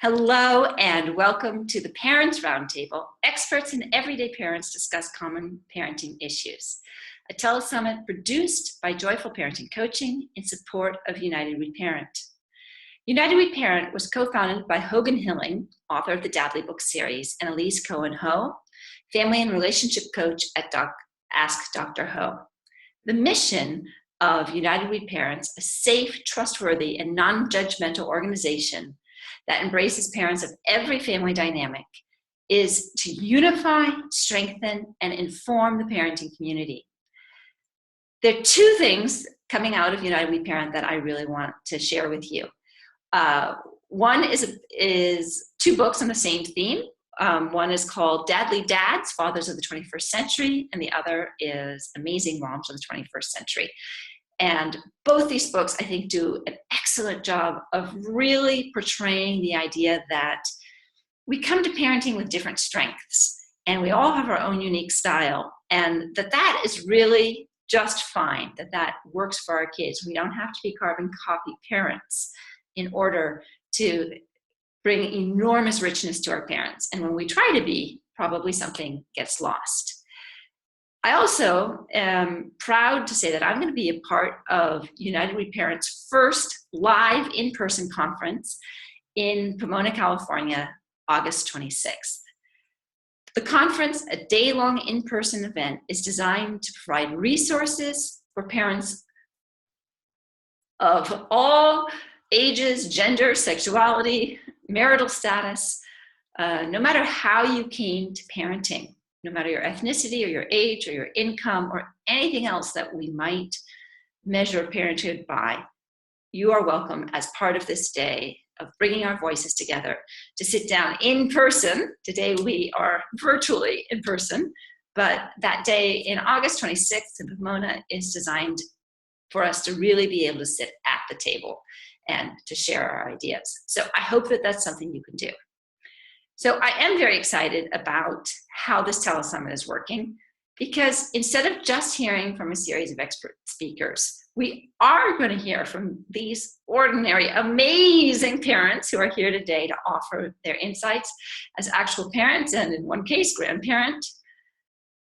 Hello and welcome to the Parents Roundtable. Experts and everyday parents discuss common parenting issues. A telesummit produced by Joyful Parenting Coaching in support of United We Parent. United We Parent was co-founded by Hogan Hilling, author of the Dadly book series, and Elise Cohen-Ho, family and relationship coach at Ask Dr. Ho. The mission of United We Parents, a safe, trustworthy, and non-judgmental organization that embraces parents of every family dynamic, is to unify, strengthen, and inform the parenting community. There are two things coming out of United We Parent that I really want to share with you. One is two books on the same theme. One is called Dadly Dads, Fathers of the 21st Century, and the other is Amazing Moms of the 21st Century. And both these books, I think, do an excellent job of really portraying the idea that we come to parenting with different strengths, and we all have our own unique style, and that is really just fine, that works for our kids. We don't have to be carbon copy parents in order to bring enormous richness to our parents. And when we try to be, probably something gets lost. I also am proud to say that I'm going to be a part of United We Parents' first live in-person conference in Pomona, California, August 26th. The conference, a day-long in-person event, is designed to provide resources for parents of all ages, gender, sexuality, marital status, no matter how you came to parenting. No matter your ethnicity or your age or your income or anything else that we might measure parenthood by, you are welcome as part of this day of bringing our voices together to sit down in person. Today we are virtually in person, but that day in August 26th in Pomona is designed for us to really be able to sit at the table and to share our ideas. So I hope that that's something you can do. So I am very excited about how this telesummit is working, because instead of just hearing from a series of expert speakers, we are going to hear from these ordinary, amazing parents who are here today to offer their insights as actual parents and, in one case, grandparent.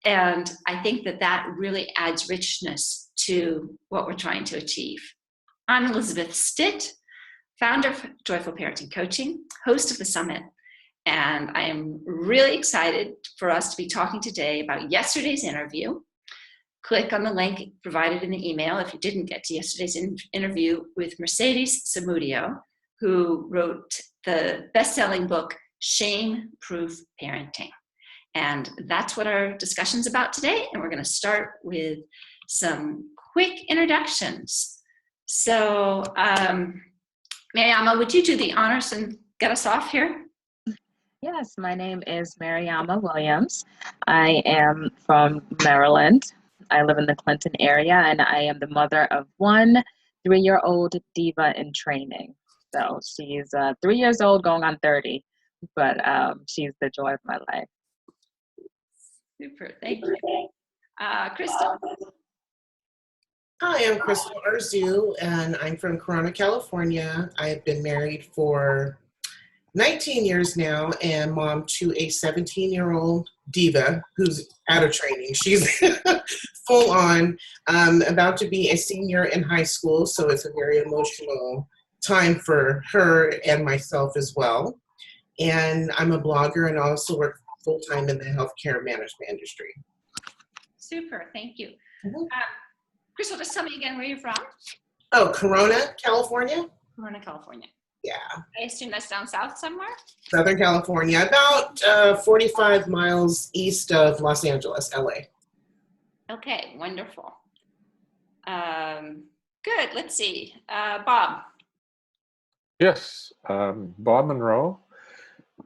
And I think that really adds richness to what we're trying to achieve. I'm Elizabeth Stitt, founder of Joyful Parenting Coaching, host of the summit. And I am really excited for us to be talking today about yesterday's interview. Click on the link provided in the email if you didn't get to yesterday's interview with Mercedes Samudio, who wrote the best-selling book, Shame-Proof Parenting. And that's what our discussion's about today. And we're going to start with some quick introductions. So, Mariama, would you do the honors and get us off here? Yes, my name is Mariama Williams. I am from Maryland. I live in the Clinton area, and I am the mother of one 3-year-old diva in training. So she's 3 years old, going on 30, but she's the joy of my life. Super, thank you. Crystal. Hi, I'm Crystal Arzu, and I'm from Corona, California. I've been married for 19 years now and mom to a 17-year-old diva who's out of training. She's full on, about to be a senior in high school, so it's a very emotional time for her and myself as well. And I'm a blogger and also work full-time in the healthcare management industry. Super, thank you. Crystal, just tell me again where you're from. Oh, Corona, California? Corona, California. Yeah. I assume that's down south somewhere? Southern California, about 45 miles east of Los Angeles, LA. Okay, wonderful. Good, let's see. Bob. Yes, Bob Monroe.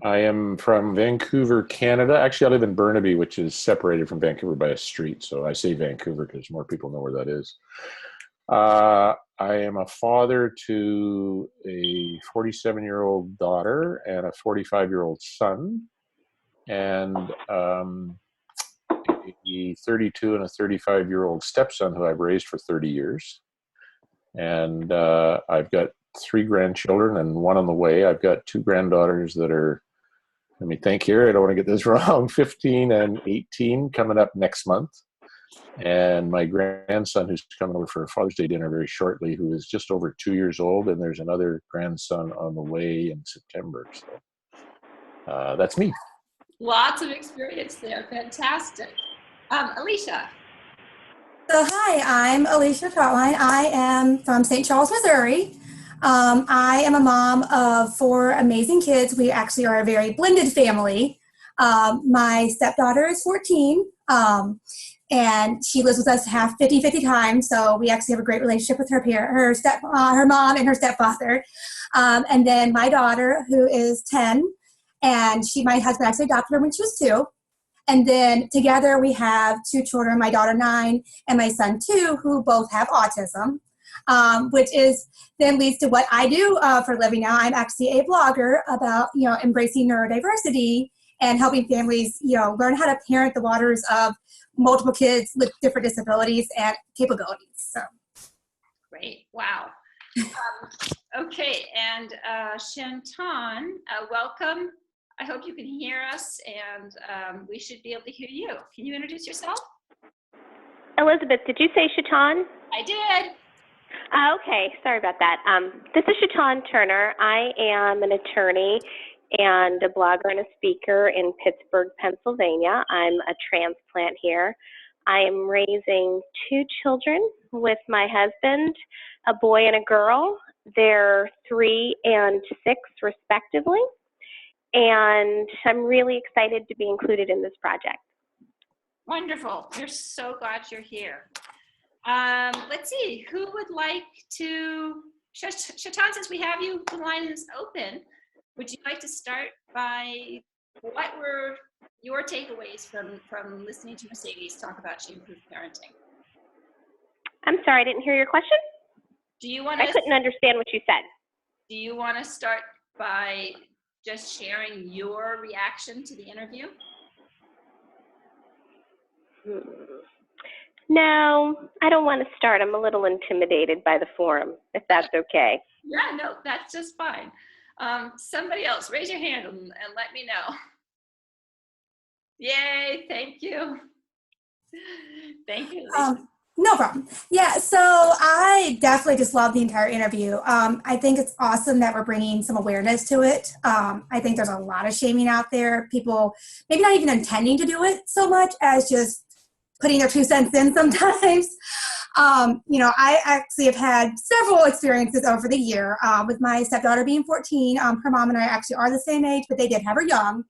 I am from Vancouver, Canada. Actually, I live in Burnaby, which is separated from Vancouver by a street. So I say Vancouver because more people know where that is. I am a father to a 47-year-old daughter and a 45-year-old son, and a 32 and a 35-year-old stepson who I've raised for 30 years. And I've got 3 grandchildren and 1 on the way. I've got 2 granddaughters that are, let me think here, I don't want to get this wrong, 15 and 18 coming up next month. And my grandson who's coming over for Father's Day dinner very shortly, who is just over 2 years old. And there's another grandson on the way in September. So that's me. Lots of experience there. Fantastic. Alicia. So hi, I'm Alicia Trotline. I am from St. Charles, Missouri. I am a mom of 4 amazing kids. We actually are a very blended family. My stepdaughter is 14, and she lives with us half 50-50 times. So we actually have a great relationship with her mom and her stepfather. And then my daughter, who is 10, and my husband actually adopted her when she was 2. And then together we have 2 children, my daughter 9 and my son 2, who both have autism, which is then leads to what I do for a living now. I'm actually a blogger about, embracing neurodiversity and helping families, learn how to parent the waters of multiple kids with different disabilities and capabilities. So. Great. Wow. Okay. And Shantan, welcome. I hope you can hear us, and we should be able to hear you. Can you introduce yourself? Elizabeth, did you say Shatan? I did. Okay, sorry about that. This is Shatan Turner. I am an attorney and a blogger and a speaker in Pittsburgh, Pennsylvania. I'm a transplant here. I am raising 2 children with my husband, a boy and a girl. They're 3 and 6, respectively. And I'm really excited to be included in this project. Wonderful. We're so glad you're here. Let's see, who would like to, Shatan, since we have you, the line is open, would you like to start by what were your takeaways from listening to Mercedes talk about shame-proof parenting? I'm sorry, I didn't hear your question. I couldn't understand what you said. Do you want to start by just sharing your reaction to the interview? No, I don't want to start. I'm a little intimidated by the forum, if that's okay. Yeah, no, that's just fine. Somebody else, raise your hand and let me know. Yay, thank you. Thank you, Lisa. No problem. Yeah, so I definitely just love the entire interview. I think it's awesome that we're bringing some awareness to it. I think there's a lot of shaming out there. People maybe not even intending to do it so much as just putting their 2 cents in sometimes. I actually have had several experiences over the year with my stepdaughter being 14. Her mom and I actually are the same age, but they did have her young.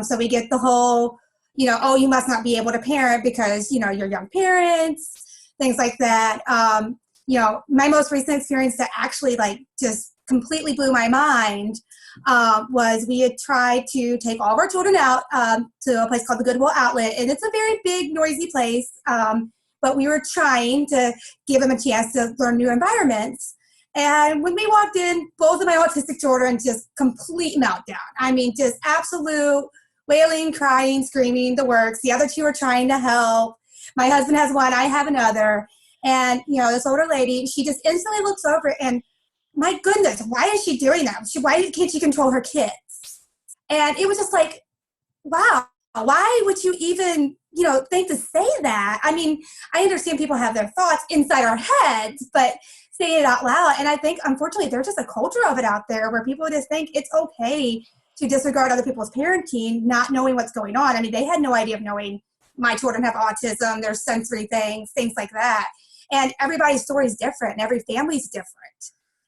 So we get the whole, oh, you must not be able to parent because, you're young parents, things like that. My most recent experience that actually just completely blew my mind was we had tried to take all of our children out to a place called the Goodwill Outlet. And it's a very big, noisy place. But we were trying to give them a chance to learn new environments. And when we walked in, both of my autistic children just complete meltdown. I mean, just absolute wailing, crying, screaming, the works. The other 2 are trying to help. My husband has one, I have another. And, this older lady, she just instantly looks over and, my goodness, why is she doing that? Why can't she control her kids? And it was just like, wow, why would you even, think to say that? I mean, I understand people have their thoughts inside our heads, but saying it out loud. And I think, unfortunately, there's just a culture of it out there where people just think it's okay to disregard other people's parenting, not knowing what's going on. I mean, they had no idea of knowing my children have autism, there's sensory things like that. And everybody's story is different, and every family's different.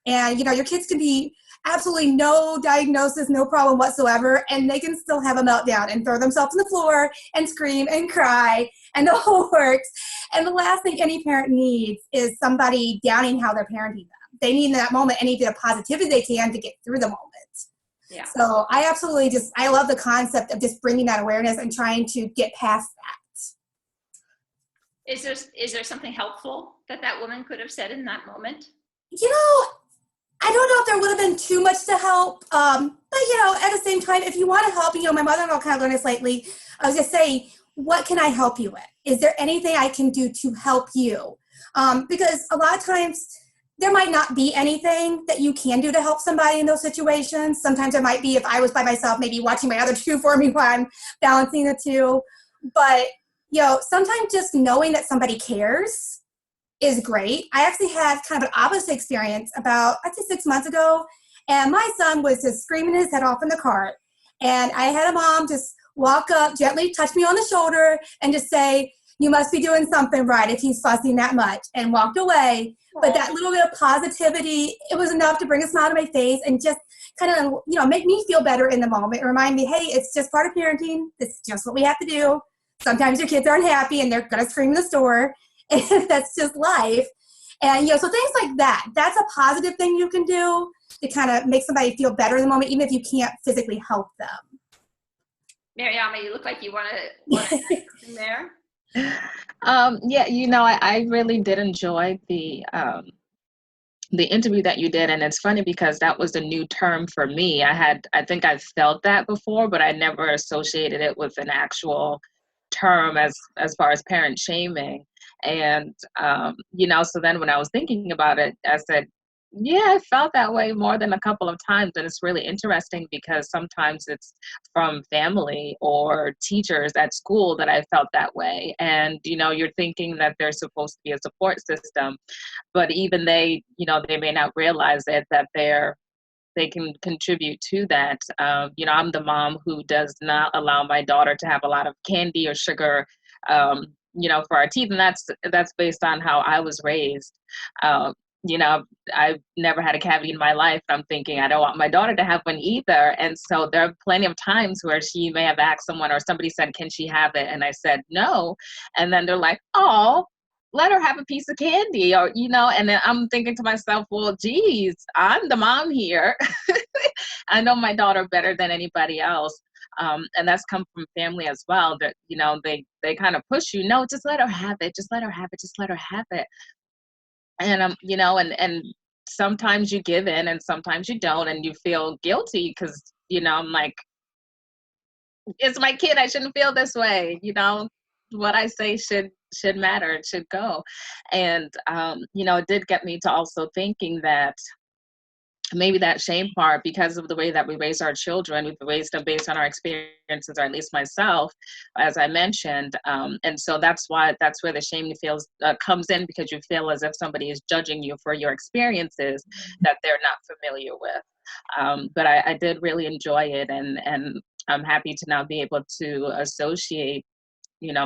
And, your kids can be absolutely no diagnosis, no problem whatsoever, and they can still have a meltdown and throw themselves on the floor and scream and cry and the whole works. And the last thing any parent needs is somebody downing how they're parenting them. They need in that moment any bit of positivity they can to get through the moment. Yeah. So I absolutely I love the concept of just bringing that awareness and trying to get past that. Is there something helpful that woman could have said in that moment? I don't know if there would have been too much to help, but at the same time, if you want to help, my mother-in-law kind of learned this lately. I was just saying, what can I help you with? Is there anything I can do to help you? Because a lot of times there might not be anything that you can do to help somebody in those situations. Sometimes there might be, if I was by myself, maybe watching my other two for me while I'm balancing the two. But, sometimes just knowing that somebody cares is great. I actually had kind of an opposite experience about, I'd say 6 months ago, and my son was just screaming his head off in the cart. And I had a mom just walk up, gently touch me on the shoulder, and just say, "You must be doing something right if he's fussing that much," and walked away. But that little bit of positivity, it was enough to bring a smile to my face and just kind of, make me feel better in the moment. Remind me, hey, it's just part of parenting. It's just what we have to do. Sometimes your kids aren't happy and they're going to scream in the store. And that's just life. And, so things like that, that's a positive thing you can do to kind of make somebody feel better in the moment, even if you can't physically help them. Mariama, you look like you want to add something there. Yeah, I really did enjoy the interview that you did, and it's funny because that was a new term for me. I think I've felt that before, but I never associated it with an actual term as far as parent shaming. And so then when I was thinking about it, I said, yeah, I felt that way more than a couple of times. And it's really interesting because sometimes it's from family or teachers at school that I felt that way. And, you're thinking that there's supposed to be a support system, but even they may not realize it, that they can contribute to that. I'm the mom who does not allow my daughter to have a lot of candy or sugar, for our teeth. And that's based on how I was raised. I've never had a cavity in my life. I'm thinking I don't want my daughter to have one either. And so there are plenty of times where she may have asked someone, or somebody said, "Can she have it?" And I said, "No." And then they're like, "Oh, let her have a piece of candy," or, and then I'm thinking to myself, well, geez, I'm the mom here. I know my daughter better than anybody else. And that's come from family as well, that, they kind of push you. No, just let her have it. Just let her have it. Just let her have it. And, and sometimes you give in and sometimes you don't, and you feel guilty because, I'm like, it's my kid. I shouldn't feel this way. What I say should matter. It should go. And, it did get me to also thinking that maybe that shame part, because of the way that we raise our children, we've raised them based on our experiences, or at least myself, as I mentioned. And so that's where the shame comes in, because you feel as if somebody is judging you for your experiences that they're not familiar with. But I did really enjoy it, and I'm happy to now be able to associate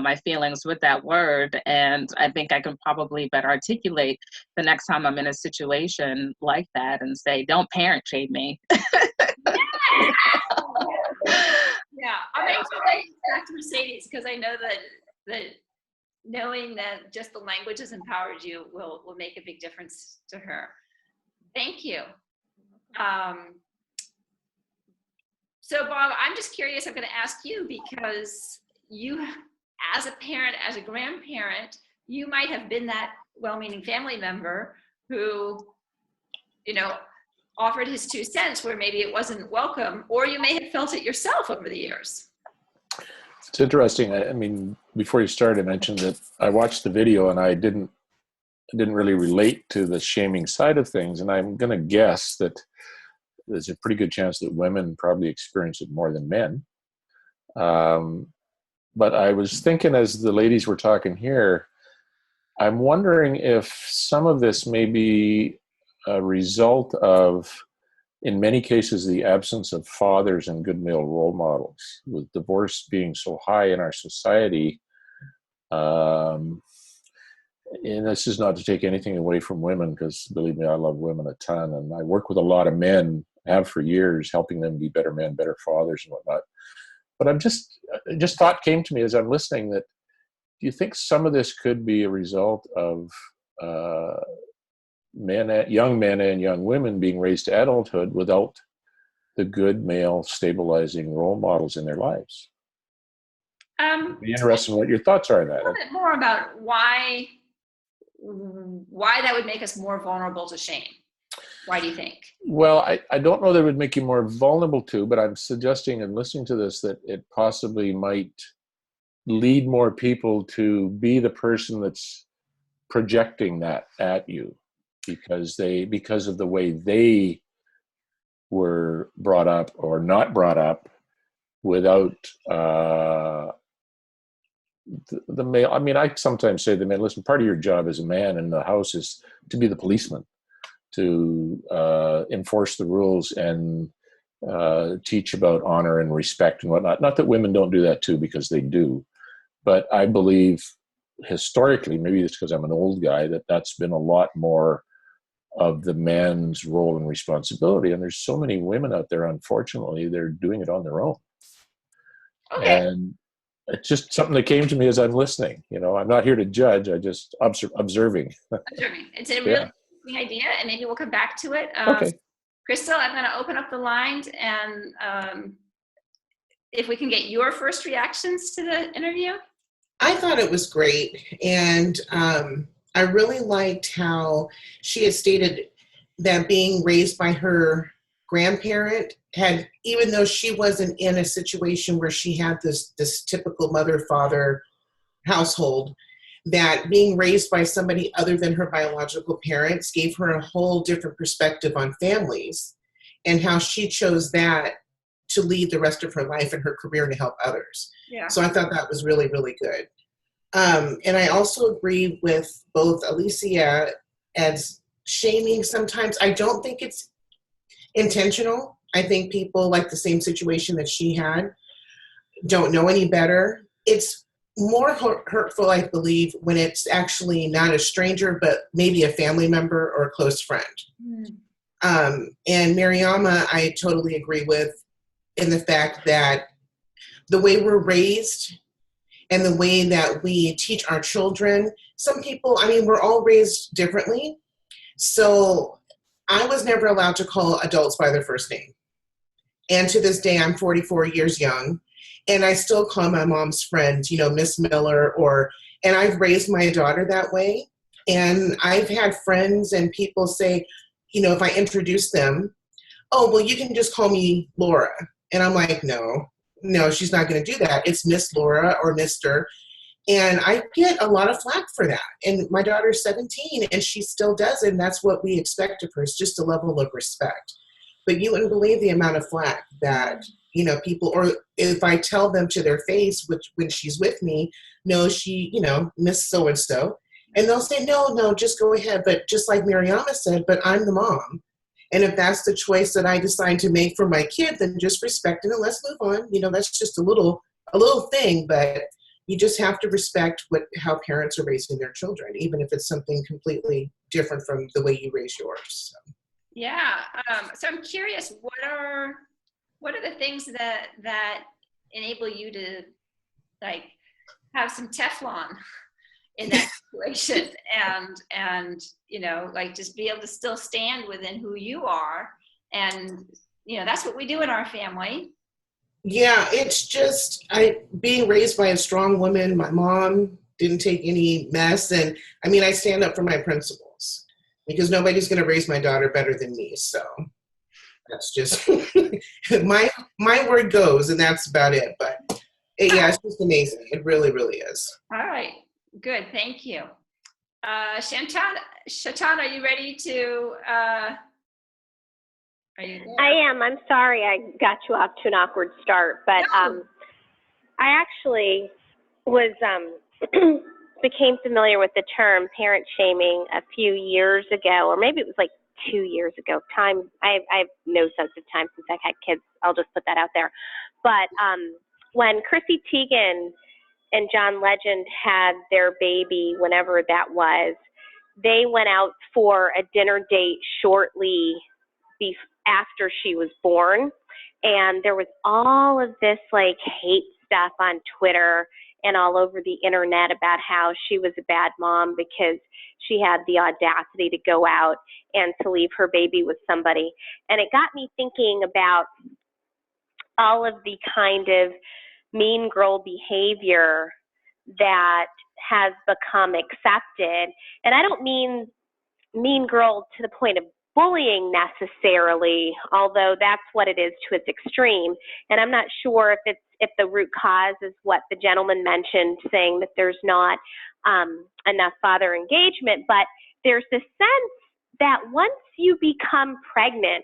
my feelings with that word. And I think I can probably better articulate the next time I'm in a situation like that and say, don't parent shame me. Yeah. I'm actually back to Mercedes, because I know that knowing that just the language has empowered you will make a big difference to her. Thank you. So Bob, I'm just curious, I'm going to ask you, because you, as a parent, as a grandparent, you might have been that well-meaning family member who, offered his 2 cents where maybe it wasn't welcome, or you may have felt it yourself over the years. It's interesting. I mean, before you started, I mentioned that I watched the video and I didn't really relate to the shaming side of things. And I'm going to guess that there's a pretty good chance that women probably experience it more than men. But I was thinking, as the ladies were talking here, I'm wondering if some of this may be a result of, in many cases, the absence of fathers and good male role models. With divorce being so high in our society, and this is not to take anything away from women, because believe me, I love women a ton, and I work with a lot of men, have for years, helping them be better men, better fathers and whatnot. But just thought came to me as I'm listening that, do you think some of this could be a result of young men and young women being raised to adulthood without the good male stabilizing role models in their lives? It'd be interesting what your thoughts are on that. A little bit more about why that would make us more vulnerable to shame. Why do you think? Well, I don't know that it would make you more vulnerable to, but I'm suggesting in listening to this that it possibly might lead more people to be the person that's projecting that at you. because of the way they were brought up or not brought up without the male. I mean, I sometimes say to the man, listen, part of your job as a man in the house is to be the policeman, to enforce the rules and teach about honor and respect and whatnot. Not that women don't do that too, because they do. But I believe historically, maybe it's because I'm an old guy, that's been a lot more of the man's role and responsibility. And there's so many women out there, unfortunately, they're doing it on their own. Okay. And it's just something that came to me as I'm listening. I'm not here to judge. I just observing. It's a really Yeah. interesting idea, and maybe we'll come back to it. Okay. Crystal, I'm going to open up the lines, and if we can get your first reactions to the interview. I thought it was great. And I really liked how she had stated that being raised by her grandparent had, even though she wasn't in a situation where she had this typical mother-father household, that being raised by somebody other than her biological parents gave her a whole different perspective on families, and how she chose that to lead the rest of her life and her career and to help others. Yeah. So I thought that was really, really good. And I also agree with both Alicia as shaming sometimes. I don't think it's intentional. I think people, like the same situation that she had, don't know any better. It's more hurtful, I believe, when it's actually not a stranger, but maybe a family member or a close friend. And Mariama, I totally agree with, in the fact that the way we're raised and the way that we teach our children, some people, I mean, we're all raised differently. So I was never allowed to call adults by their first name. And to this day, I'm 44 years young, and I still call my mom's friends, Miss Miller, and I've raised my daughter that way. And I've had friends and people say, if I introduce them, oh, well, you can just call me Laura. And I'm like, no, she's not going to do that. It's Miss Laura or Mr. And I get a lot of flack for that. And my daughter's 17 and she still does it. And that's what we expect of her. It's just a level of respect. But you wouldn't believe the amount of flack that, people, or if I tell them to their face, which when she's with me, no, she, Miss so-and-so. And they'll say, no, just go ahead. But just like Mariama said, but I'm the mom. And if that's the choice that I decide to make for my kid, then just respect it and let's move on. That's just a little thing, but you just have to respect how parents are raising their children, even if it's something completely different from the way you raise yours. So. Yeah. So I'm curious, what are the things that enable you to have some Teflon in that situation and just be able to still stand within who you are, and that's what we do in our family. Yeah, it's just being raised by a strong woman. My mom didn't take any mess, and I stand up for my principles because nobody's going to raise my daughter better than me. So that's just my word goes, and that's about it. But it's just amazing. It really, really is. All right. Good, thank you. Shatan, are you ready to, are you there? I am. I'm sorry I got you off to an awkward start, but No. I actually was, became familiar with the term parent shaming a few years ago, or maybe it was like 2 years ago. I have no sense of time since I've had kids. I'll just put that out there. But when Chrissy Teigen and John Legend had their baby, whenever that was, they went out for a dinner date shortly after she was born. And there was all of this hate stuff on Twitter and all over the internet about how she was a bad mom because she had the audacity to go out and to leave her baby with somebody. And it got me thinking about all of the kind of mean girl behavior that has become accepted. And I don't mean mean girl to the point of bullying necessarily, although that's what it is to its extreme. And I'm not sure if the root cause is what the gentleman mentioned, saying that there's not enough father engagement, but there's this sense that once you become pregnant,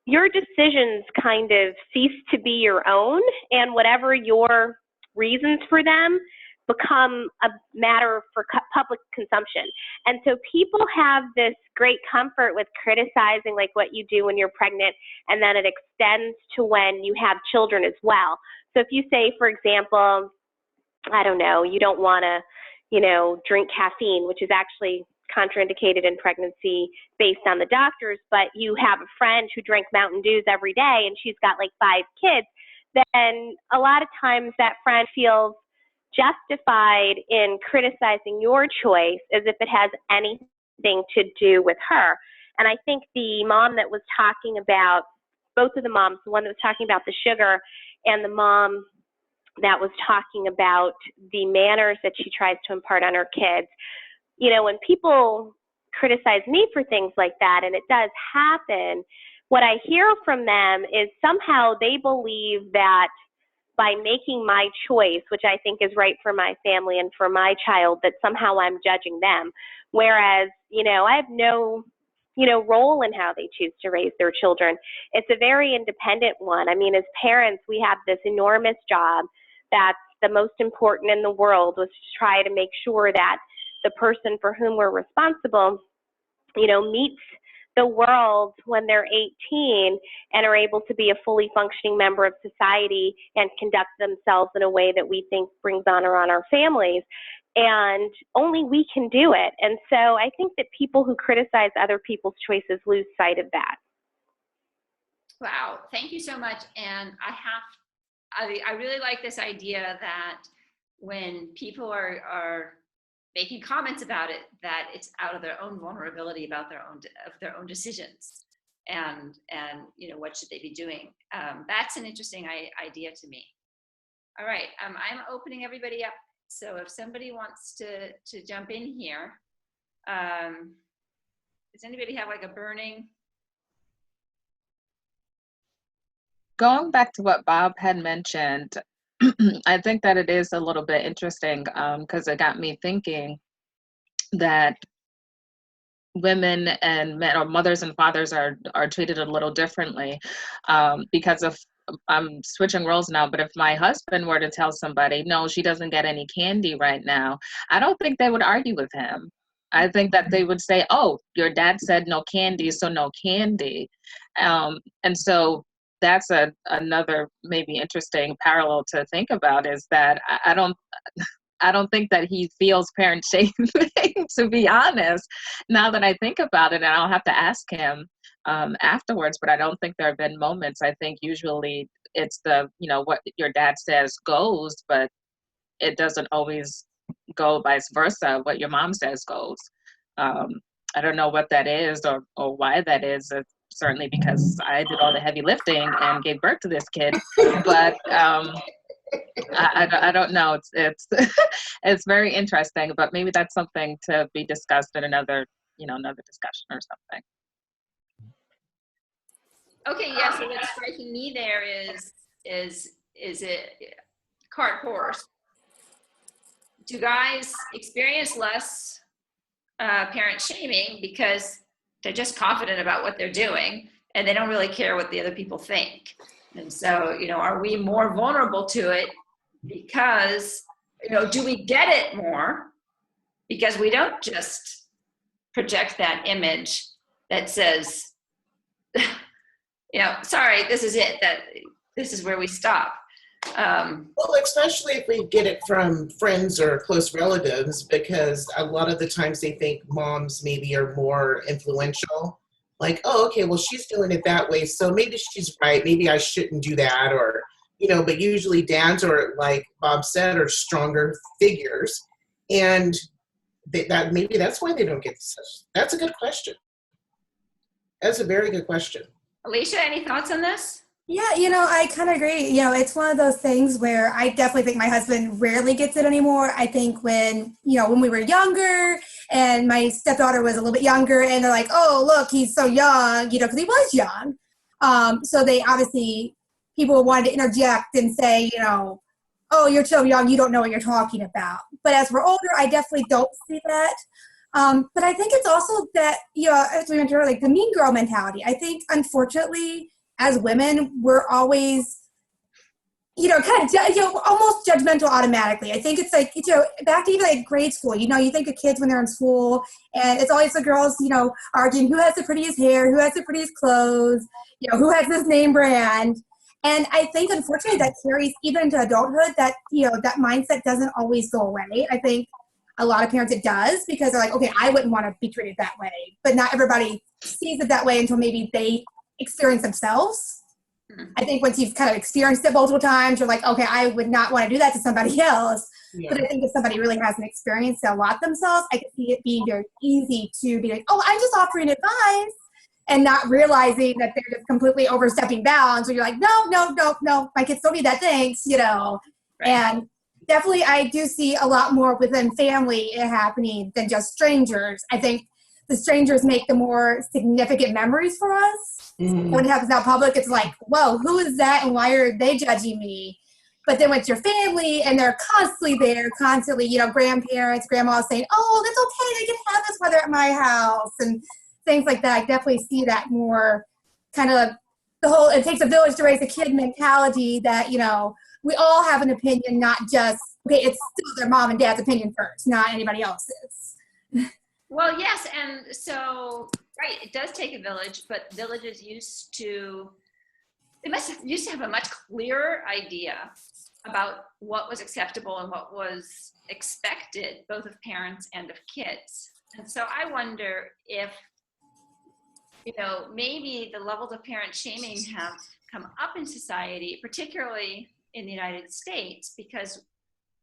your decisions kind of cease to be your own, and whatever your reasons for them become a matter for public consumption. And so people have this great comfort with criticizing like what you do when you're pregnant, and then it extends to when you have children as well. So if you say, for example, I don't know, you don't want to, drink caffeine, which is actually contraindicated in pregnancy based on the doctors, but you have a friend who drinks Mountain Dews every day and she's got like 5 kids, then a lot of times that friend feels justified in criticizing your choice as if it has anything to do with her. And I think the mom that was talking about, both of the moms, the one that was talking about the sugar and the mom that was talking about the manners that she tries to impart on her kids, when people criticize me for things like that, and it does happen, what I hear from them is somehow they believe that by making my choice, which I think is right for my family and for my child, that somehow I'm judging them. Whereas, I have no, role in how they choose to raise their children. It's a very independent one. I mean, as parents, we have this enormous job that's the most important in the world, was to try to make sure that the person for whom we're responsible, meets the world when they're 18 and are able to be a fully functioning member of society and conduct themselves in a way that we think brings honor on our families. And only we can do it. And so I think that people who criticize other people's choices lose sight of that. Wow, thank you so much. And I really like this idea that when people are making comments about it, that it's out of their own vulnerability about their own decisions, and what should they be doing. That's an interesting idea to me. All right, I'm opening everybody up. So if somebody wants to jump in here, does anybody have like a burning? Going back to what Bob had mentioned, I think that it is a little bit interesting because it got me thinking that women and men, or mothers and fathers, are treated a little differently because of, I'm switching roles now, but if my husband were to tell somebody, no, she doesn't get any candy right now, I don't think they would argue with him. I think that they would say, oh, your dad said no candy, so no candy. And so that's another maybe interesting parallel to think about, is that I don't think that he feels parent shaming, to be honest, now that I think about it, and I'll have to ask him afterwards, but I don't think there have been moments. I think usually it's what your dad says goes, but it doesn't always go vice versa. What your mom says goes. I don't know what that is or why that is. It's certainly because I did all the heavy lifting and gave birth to this kid, but I don't know. It's it's very interesting, but maybe that's something to be discussed in another discussion or something. Okay, yeah. So what's striking me there is it cart horse? Do guys experience less parent shaming because they're just confident about what they're doing and they don't really care what the other people think? And so, are we more vulnerable to it because, do we get it more because we don't just project that image that says, sorry, this is it, that this is where we stop. Well, especially if we get it from friends or close relatives, because a lot of the times they think moms maybe are more influential. Like, oh, okay, well, she's doing it that way, so maybe she's right. Maybe I shouldn't do that, or, but usually dads are, like Bob said, are stronger figures. And that maybe that's why they don't get such. That's a good question. That's a very good question. Alicia, any thoughts on this? Yeah, I kind of agree. It's one of those things where I definitely think my husband rarely gets it anymore. I think when we were younger and my stepdaughter was a little bit younger and they're like, oh, look, he's so young, because he was young. So they obviously, people wanted to interject and say, oh, you're so young, you don't know what you're talking about. But as we're older, I definitely don't see that. But I think it's also that, as we mentioned earlier, like the mean girl mentality. I think, unfortunately, as women, we're always, almost judgmental automatically. I think it's like, back to even like grade school, you think of kids when they're in school and it's always the girls, arguing who has the prettiest hair, who has the prettiest clothes, who has this name brand. And I think, unfortunately, that carries even into adulthood, that, that mindset doesn't always go away. I think a lot of parents, it does, because they're like, okay, I wouldn't want to be treated that way. But not everybody sees it that way until maybe they experience themselves. I think once you've kind of experienced it multiple times, you're like, okay, I would not want to do that to somebody else. Yeah. But I think if somebody really hasn't experienced it a lot themselves, I can see it being very easy to be like, oh, I'm just offering advice, and not realizing that they're just completely overstepping bounds. So you're like, no, my kids don't need that, thanks, Right. And definitely I do see a lot more within family it happening than just strangers. I think the strangers make the more significant memories for us. Mm-hmm. When it happens out public, it's like, whoa, who is that and why are they judging me? But then with your family, and they're constantly there, grandparents, grandmas saying, oh, that's okay, they can have this weather at my house, and things like that. I definitely see that more kind of the whole, it takes a village to raise a kid mentality that, we all have an opinion, not just, okay, it's still their mom and dad's opinion first, not anybody else's. Well, yes, and so, right, it does take a village, but villages used to have a much clearer idea about what was acceptable and what was expected, both of parents and of kids. And so I wonder if, maybe the levels of parent shaming have come up in society, particularly in the United States, because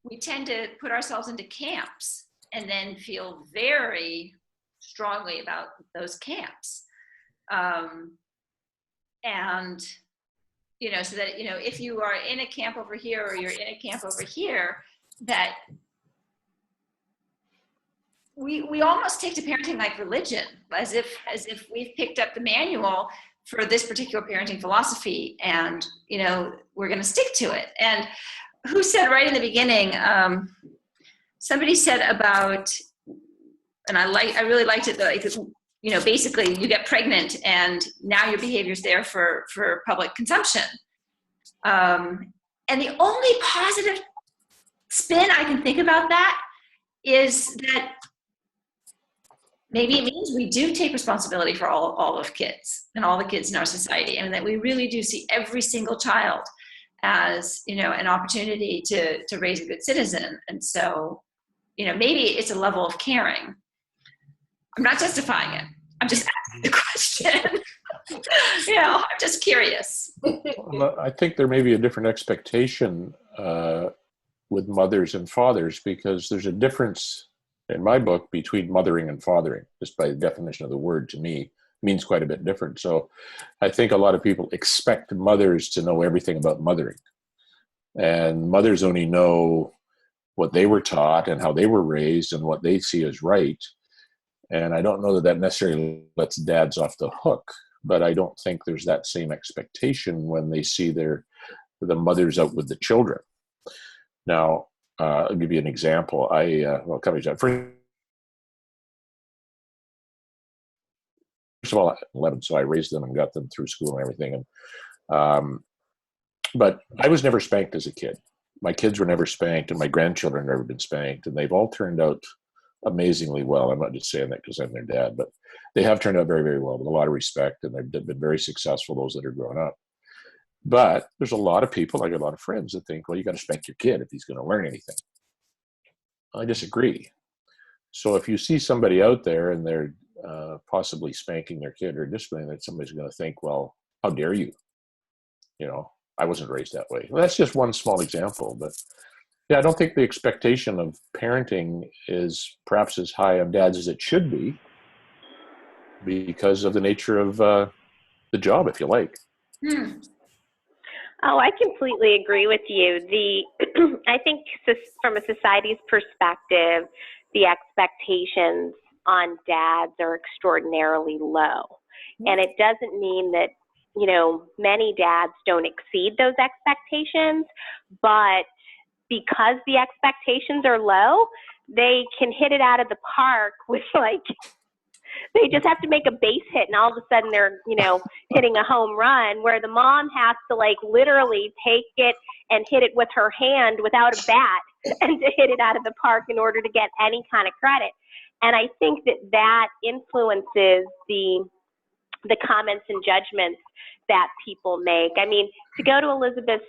we tend to put ourselves into camps and then feel very strongly about those camps. So that, if you are in a camp over here or you're in a camp over here, that we almost take to parenting like religion, as if we've picked up the manual for this particular parenting philosophy, and, we're going to stick to it. And who said right in the beginning, somebody said about, and I really liked it, like, basically you get pregnant and now your behavior's there for public consumption. And the only positive spin I can think about that is that maybe it means we do take responsibility for all of kids and all the kids in our society, and that we really do see every single child as, an opportunity to raise a good citizen. And so, maybe it's a level of caring. I'm not justifying it. I'm just asking the question. I'm just curious. Well, I think there may be a different expectation with mothers and fathers, because there's a difference in my book between mothering and fathering. Just by the definition of the word, to me, means quite a bit different. So I think a lot of people expect mothers to know everything about mothering. And mothers only know what they were taught and how they were raised and what they see as right. And I don't know that necessarily lets dads off the hook, but I don't think there's that same expectation when they see the mothers out with the children. Now, I'll give you an example. A couple examples. First of all, 11, so I raised them and got them through school and everything. But I was never spanked as a kid. My kids were never spanked, and my grandchildren have never been spanked, and they've all turned out amazingly well. I'm not just saying that because I'm their dad, but they have turned out very, very well with a lot of respect, and they've been very successful, those that are growing up. But there's a lot of people, I got a lot of friends that think, well, you got to spank your kid if he's going to learn anything. I disagree. So if you see somebody out there and they're possibly spanking their kid or disciplining, that somebody's going to think, well, how dare you? I wasn't raised that way. Well, that's just one small example, but yeah, I don't think the expectation of parenting is perhaps as high of dads as it should be, because of the nature of the job, if you like. Oh, I completely agree with you. I think from a society's perspective, the expectations on dads are extraordinarily low. And it doesn't mean that, many dads don't exceed those expectations, but because the expectations are low, they can hit it out of the park with like, they just have to make a base hit and all of a sudden they're, hitting a home run, where the mom has to like literally take it and hit it with her hand without a bat and to hit it out of the park in order to get any kind of credit. And I think that influences the comments and judgments that people make. I mean, to go to Elizabeth's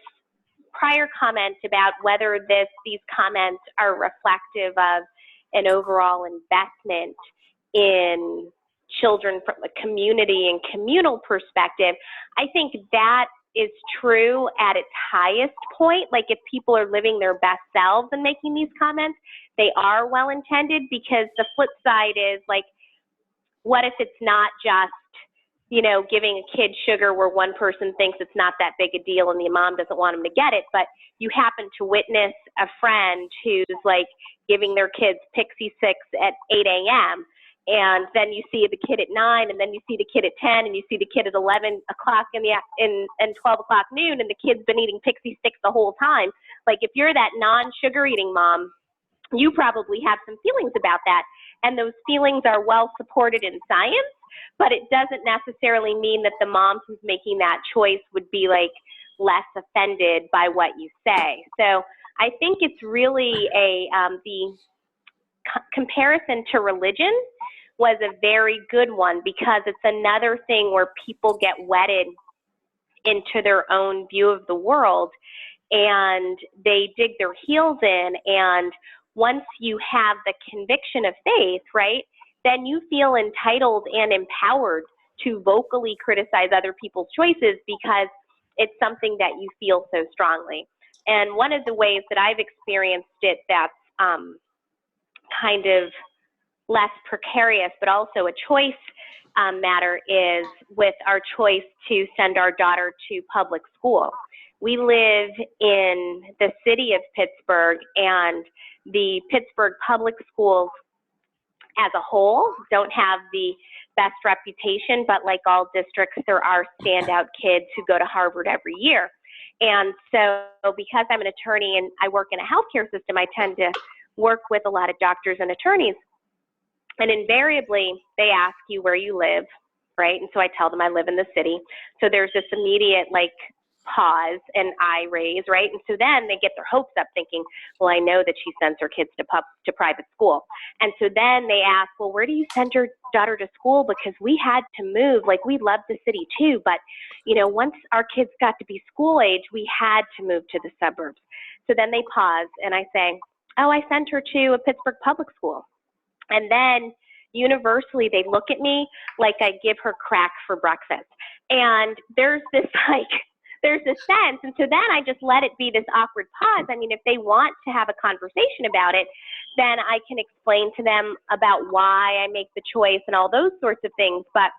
prior comment about whether these comments are reflective of an overall investment in children from a community and communal perspective, I think that is true at its highest point. Like if people are living their best selves and making these comments, they are well intended, because the flip side is like, what if it's not just, giving a kid sugar where one person thinks it's not that big a deal and the mom doesn't want them to get it, but you happen to witness a friend who's like giving their kids Pixie Six at 8 a.m. And then you see the kid at 9, and then you see the kid at 10, and you see the kid at 11 o'clock and 12 o'clock noon, and the kid's been eating Pixie Sticks the whole time. Like if you're that non-sugar eating mom, you probably have some feelings about that. And those feelings are well supported in science, but it doesn't necessarily mean that the mom who's making that choice would be like less offended by what you say. So I think it's really the comparison to religion was a very good one, because it's another thing where people get wedded into their own view of the world and they dig their heels in. And once you have the conviction of faith, right, then you feel entitled and empowered to vocally criticize other people's choices because it's something that you feel so strongly. And one of the ways that I've experienced it that's kind of less precarious, but also a choice matter, is with our choice to send our daughter to public school. We live in the city of Pittsburgh, and the Pittsburgh public schools as a whole don't have the best reputation, but like all districts, there are standout kids who go to Harvard every year. And so because I'm an attorney and I work in a healthcare system, I tend to work with a lot of doctors and attorneys. And invariably, they ask you where you live, right? And so I tell them I live in the city. So there's this immediate like pause and eye raise, right? And so then they get their hopes up thinking, well, I know that she sends her kids to private school. And so then they ask, well, where do you send your daughter to school? Because we had to move, like we love the city too, but once our kids got to be school age, we had to move to the suburbs. So then they pause and I say, oh, I sent her to a Pittsburgh public school. And then universally, they look at me like I give her crack for breakfast. And there's this sense. And so then I just let it be this awkward pause. I mean, if they want to have a conversation about it, then I can explain to them about why I make the choice and all those sorts of things. But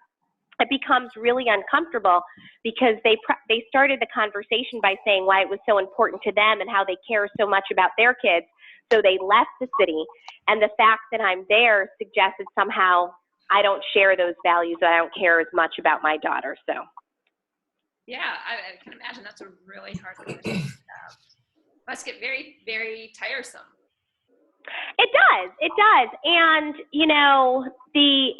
it becomes really uncomfortable because they started the conversation by saying why it was so important to them and how they care so much about their kids. So they left the city, and the fact that I'm there suggests that somehow I don't share those values, that I don't care as much about my daughter. So, yeah, I can imagine that's a really hard conversation to have. Must get very, very tiresome. It does. And,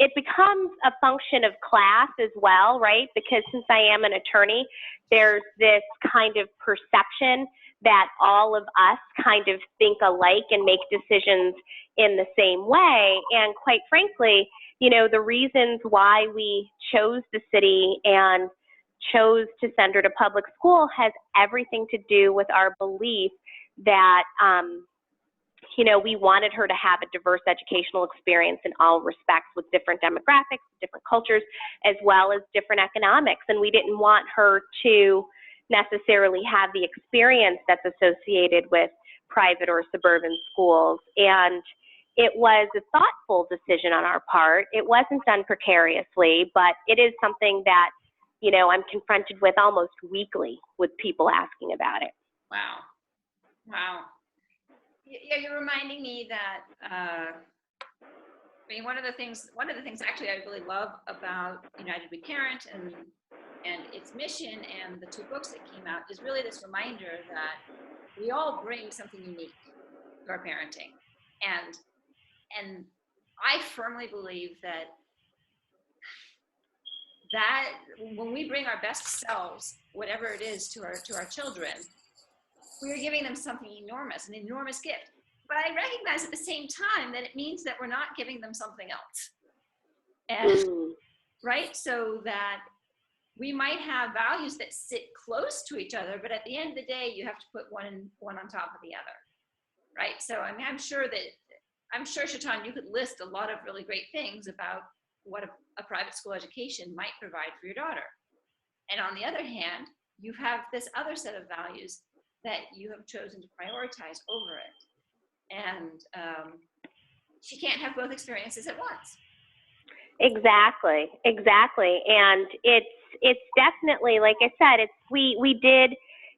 it becomes a function of class as well, right? Because since I am an attorney, there's this kind of perception that all of us kind of think alike and make decisions in the same way. And quite frankly, the reasons why we chose the city and chose to send her to public school has everything to do with our belief that, we wanted her to have a diverse educational experience in all respects, with different demographics, different cultures, as well as different economics. And we didn't want her to necessarily have the experience that's associated with private or suburban schools. And it was a thoughtful decision on our part. It wasn't done precariously, but it is something that, I'm confronted with almost weekly with people asking about it. Wow. Yeah, you're reminding me that, one of the things actually I really love about United We Parent and its mission and the 2 books that came out is really this reminder that we all bring something unique to our parenting. And and I firmly believe that when we bring our best selves, whatever it is, to our children, we are giving them something enormous, an enormous gift. But I recognize at the same time that it means that we're not giving them something else. And right, so that we might have values that sit close to each other, but at the end of the day, you have to put one on top of the other, right? So I mean, I'm sure, Shaitan, you could list a lot of really great things about what a private school education might provide for your daughter. And on the other hand, you have this other set of values that you have chosen to prioritize over it. And she can't have both experiences at once. Exactly. And it's definitely, like I said, we did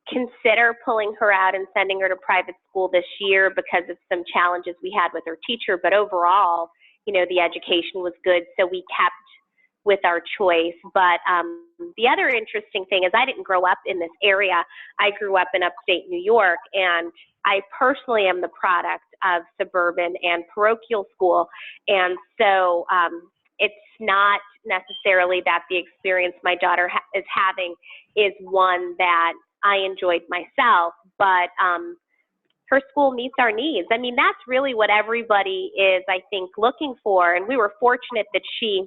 consider pulling her out and sending her to private school this year because of some challenges we had with her teacher, but overall, the education was good, so we kept with our choice. But the other interesting thing is I didn't grow up in this area. I grew up in upstate New York, and I personally am the product of suburban and parochial school. And so it's not necessarily that the experience my daughter is having is one that I enjoyed myself, but her school meets our needs. I mean, that's really what everybody is, I think, looking for. And we were fortunate that she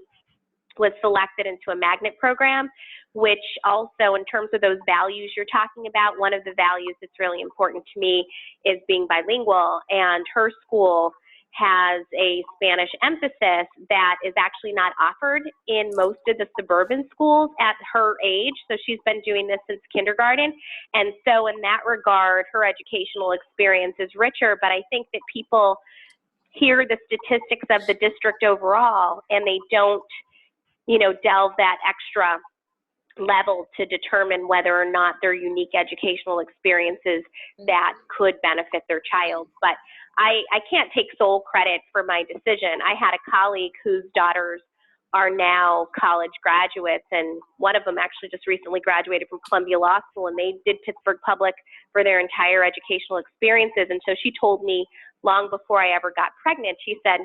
was selected into a magnet program, which also, in terms of those values you're talking about, one of the values that's really important to me is being bilingual. And her school has a Spanish emphasis that is actually not offered in most of the suburban schools at her age. So she's been doing this since kindergarten. And so in that regard, her educational experience is richer. But I think that people hear the statistics of the district overall, and they don't, delve that extra level to determine whether or not there are unique educational experiences that could benefit their child. But I can't take sole credit for my decision. I had a colleague whose daughters are now college graduates, and one of them actually just recently graduated from Columbia Law School, and they did Pittsburgh Public for their entire educational experiences. And so she told me long before I ever got pregnant, she said,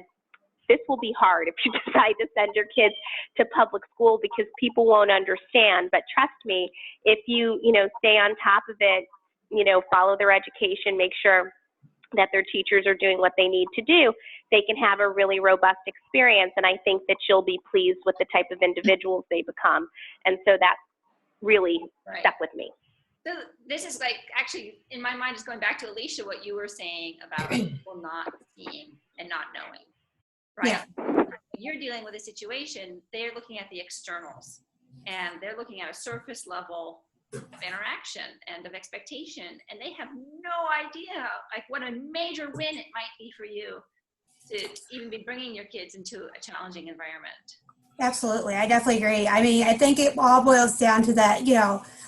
this will be hard if you decide to send your kids to public school because people won't understand. But trust me, if you, stay on top of it, follow their education, make sure that their teachers are doing what they need to do, they can have a really robust experience. And I think that you'll be pleased with the type of individuals they become. And so that really stuck with me. So this is actually, in my mind, is going back to Alicia, what you were saying about people not seeing and not knowing. Right? Yeah. You're dealing with a situation, they're looking at the externals, and they're looking at a surface level of interaction and of expectation, and they have no idea what a major win it might be for you to even be bringing your kids into a challenging environment. Absolutely. I definitely agree. I mean, I think it all boils down to that,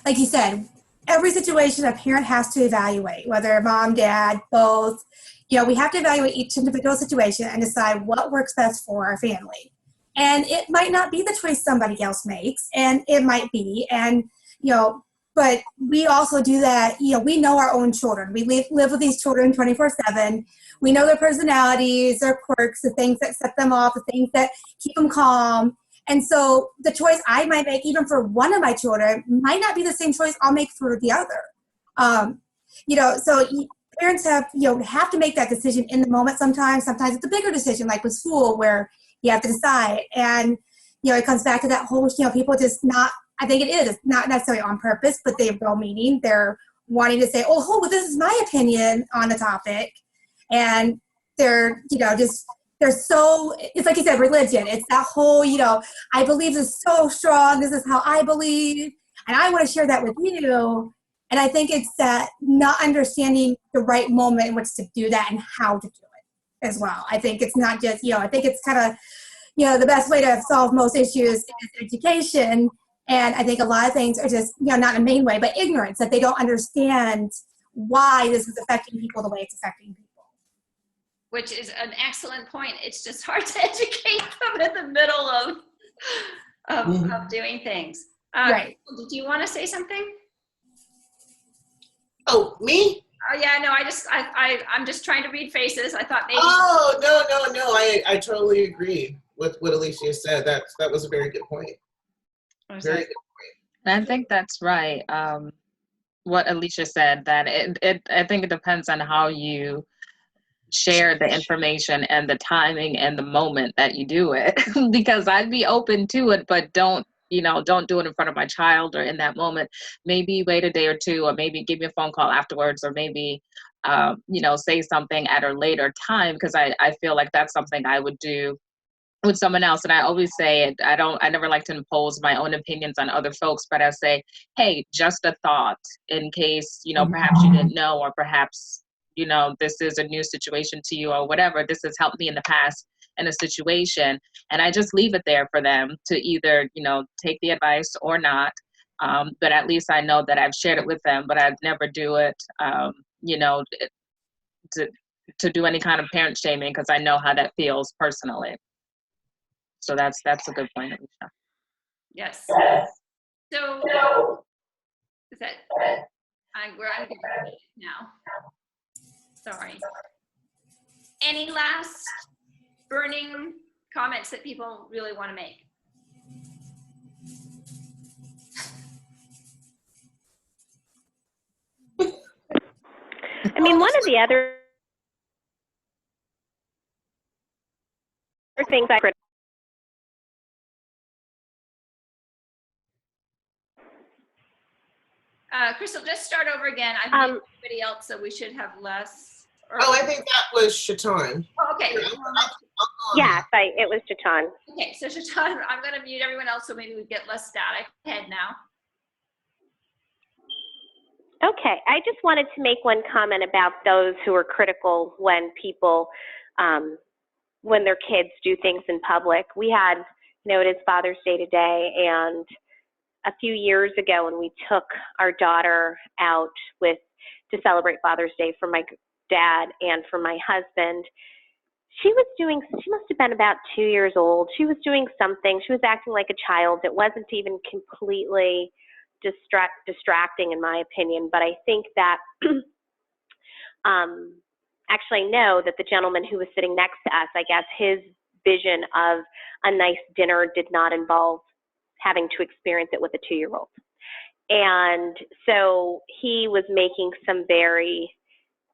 like you said, every situation a parent has to evaluate, whether mom, dad, both. We have to evaluate each individual situation and decide what works best for our family. And it might not be the choice somebody else makes, and it might be. And, but we also do that, we know our own children. We live with these children 24/7. We know their personalities, their quirks, the things that set them off, the things that keep them calm. And so the choice I might make, even for one of my children, might not be the same choice I'll make for the other. So parents have to make that decision in the moment sometimes. Sometimes it's a bigger decision, like with school, where you have to decide. And, it comes back to that whole, people just I think it is not necessarily on purpose, but they have well meaning. They're wanting to say, well, this is my opinion on the topic. And they're, they're so, it's like you said, religion. It's that whole, I believe this so strong. This is how I believe. And I want to share that with you. And I think it's that not understanding the right moment in which to do that and how to do it as well. I think it's not just, I think it's kind of, the best way to solve most issues is education. And I think a lot of things are just, not in a main way, but ignorance, that they don't understand why this is affecting people the way it's affecting people. Which is an excellent point. It's just hard to educate them in the middle of doing things. Right. Did you want to say something? Oh, me? Oh yeah, no, I'm just trying to read faces. I thought maybe. Oh, no. I totally agree with what Alicia said. That was a very good point. Very good. And I think that's right. What Alicia said, that I think it depends on how you share the information and the timing and the moment that you do it. Because I'd be open to it, but don't do it in front of my child or in that moment. Maybe wait a day or two, or maybe give me a phone call afterwards, or maybe say something at a later time, because I feel like that's something I would do with someone else. And I always say it, I never like to impose my own opinions on other folks, but I say, hey, just a thought, in case, perhaps you didn't know, or perhaps, this is a new situation to you, or whatever. This has helped me in the past in a situation. And I just leave it there for them to either, take the advice or not. But at least I know that I've shared it with them, but I'd never do it, to do any kind of parent shaming, because I know how that feels personally. So that's a good point, Alicia. Yes. So is that we're on now. Sorry. Any last burning comments that people really want to make? I mean, one of the other things Crystal, just start over again. I've made everybody else, so we should have less. I think that was Shaitan. Oh, okay. Yes, it was Chatan. Okay, so Shaitan, I'm going to mute everyone else, so maybe we get less static. Head now. Okay, I just wanted to make one comment about those who are critical when people, when their kids do things in public. We had, it is Father's Day today, and a few years ago when we took our daughter out to celebrate Father's Day for my dad and for my husband, she must have been about 2 years old. She was doing something. She was acting like a child. It wasn't even completely distracting, in my opinion. But I think that actually I know that the gentleman who was sitting next to us, I guess his vision of a nice dinner did not involve having to experience it with a 2-year-old. And so he was making some very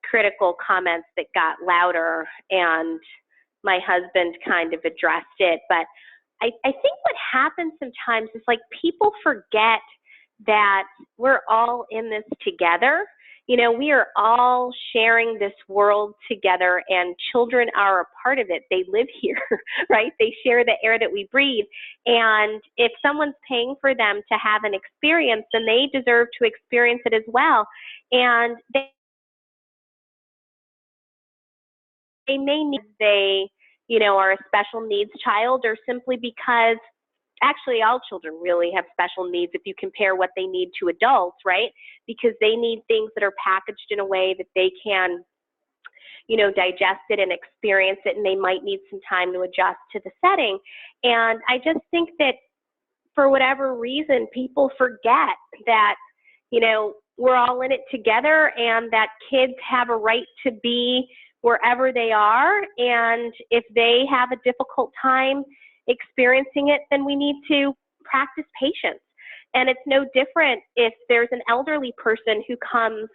critical comments that got louder, and my husband kind of addressed it. But I think what happens sometimes is, like, people forget that we're all in this together. We are all sharing this world together, and children are a part of it. They live here, right? They share the air that we breathe. And if someone's paying for them to have an experience, then they deserve to experience it as well. And they may need, are a special needs child, or simply because actually all children really have special needs if you compare what they need to adults, right? Because they need things that are packaged in a way that they can, digest it and experience it, and they might need some time to adjust to the setting. And I just think that for whatever reason, people forget that, we're all in it together, and that kids have a right to be wherever they are. And if they have a difficult time experiencing it, then we need to practice patience. And it's no different if there's an elderly person who comes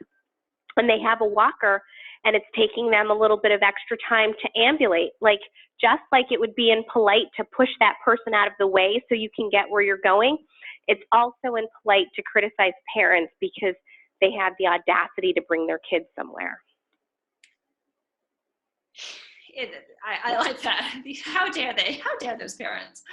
and they have a walker and it's taking them a little bit of extra time to ambulate. Like, just like it would be impolite to push that person out of the way so you can get where you're going, it's also impolite to criticize parents because they have the audacity to bring their kids somewhere. I like that. How dare they? How dare those parents?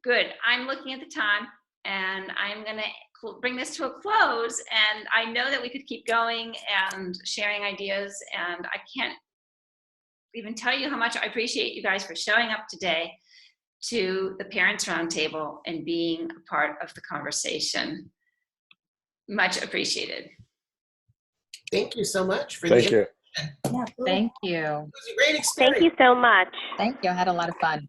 Good. I'm looking at the time, and I'm going to bring this to a close. And I know that we could keep going and sharing ideas, and I can't even tell you how much I appreciate you guys for showing up today to the Parents Roundtable and being a part of the conversation. Much appreciated. Thank you so much for Thank you. Yeah, cool. Thank you. It was a great experience. Thank you so much. Thank you. I had a lot of fun.